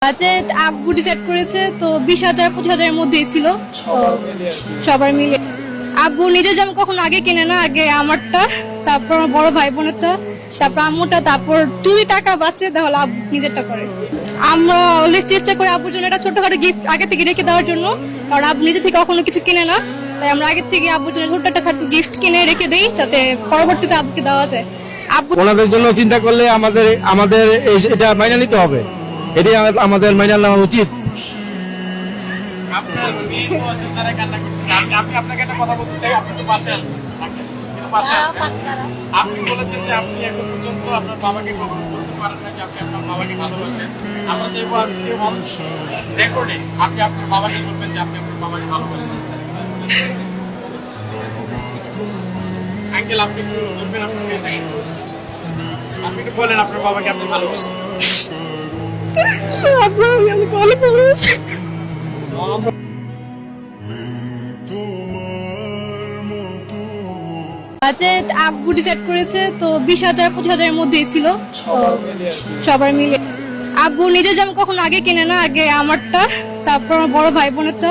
Budget আব্বু decide করেছে, তো 20,000 25,000-এর মধ্যেই ছিল সবার মিলে। আব্বু নিজে যেমন কখনো আগে কিনে না, আগে আমারটা, তারপর আমার বড় ভাই বোনেরটা, তারপর আম্মুটা, তারপর যদি টাকা বাঁচে তাহলে আব্বু নিজেরটা করে। আমরা অলওয়েজ চেষ্টা করি আব্বুর জন্য একটা ছোটখাটো গিফট আগে থেকে রেখে দেওয়ার জন্য, কারণ আব্বু নিজে থেকে কখনো কিছু কিনে না। তাই আমরা আগে থেকে আব্বুর জন্য ছোট্ট একটা গিফট কিনে রেখে দেই, যাতে পরবর্তীতে আব্বুকে দেওয়া যায়। আব্বু ওনাদের জন্য চিন্তা করলে আমাদের আমাদের এটা মাইনে নিতে হবে, এটাই আমাদের মাইনে নেওয়া উচিত। আপনার মেয়ে পছন্দ করে কান্না করতেছে। আমি আপনাকে একটা কথা বলতে চাই, আপনি তো পাশে আসবেন। আপনি বলেছেন যে আপনি এখন পর্যন্ত আপনার বাবাকে কখনো বলতে পারেন না যে আপনি আপনার বাবাকে ভালোবাসেন। আমরা চাইবো আজকে রেকর্ডে আপনি আপনার বাবাকে বলবেন যে আপনি আপনার বাবাকে ভালোবাসেন। আঙ্কেল, আপনি একটু বলবেন আপনার মেয়েটাকে, আপনি একটু বলেন আপনার বাবাকে আপনি ভালোবাসেন। আমি অনেক ভালোবাসি। বাজেট আব্বু ডিসাইড করেছে, তো 20,000 25,000-এর মধ্যেই ছিল সবার মিলে। আব্বু নিজে যেমন কখনো আগে কিনে না, আগে আমারটা, তারপর আমার বড় ভাই বোনেরটা,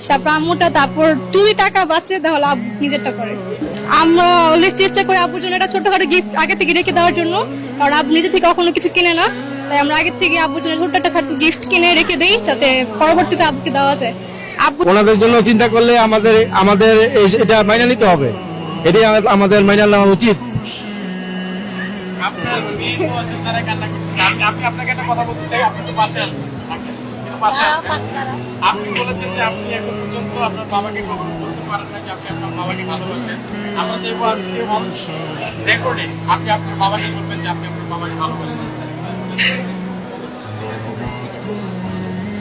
তারপর আম্মুটা, তারপর যদি টাকা বাঁচে তাহলে আব্বু নিজেরটা করে। আমরা অলওয়েজ চেষ্টা করি আব্বুর জন্য একটা ছোটখাটো গিফট আগে থেকে রেখে দেওয়ার জন্য, কারণ আব্বু নিজে থেকে কখনো কিছু কিনে না। তাই আমরা আগে থেকে আব্বুর জন্য ছোট্ট একটা গিফট কিনে রেখে দেই, যাতে পরবর্তীতে আব্বুকে দেওয়া যায়। আব্বু ওনাদের জন্য চিন্তা করলে আমাদের আমাদের এটা মাইনে নিতে হবে, এটাই আমাদের মাইনে নেওয়া উচিত। আপনার মেয়ে পছন্দ করে কান্না করতেছে। আমি আপনাকে একটা কথা বলতে চাই, আপনি তো পাশে আসবেন। পাশে আসবেন। আপনি বলেছেন যে আপনি এখন পর্যন্ত আপনার বাবাকে কখনো বলতে পারেন না যে আপনি আপনার বাবাকে ভালোবাসেন। আমরা চাইবো আজকে রেকর্ডে আপনি আপনার বাবাকে বলবেন যে আপনি আপনার বাবাকে ভালোবাসেন।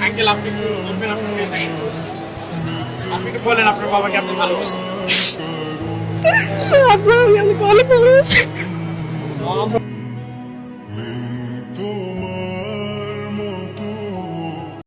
আঙ্কেল, আপনি একটু বলবেন আপনার মেয়েটাকে, আপনি একটু বলেন আপনার বাবাকে আপনি ভালোবাসেন। আমি অনেক ভালোবাসি।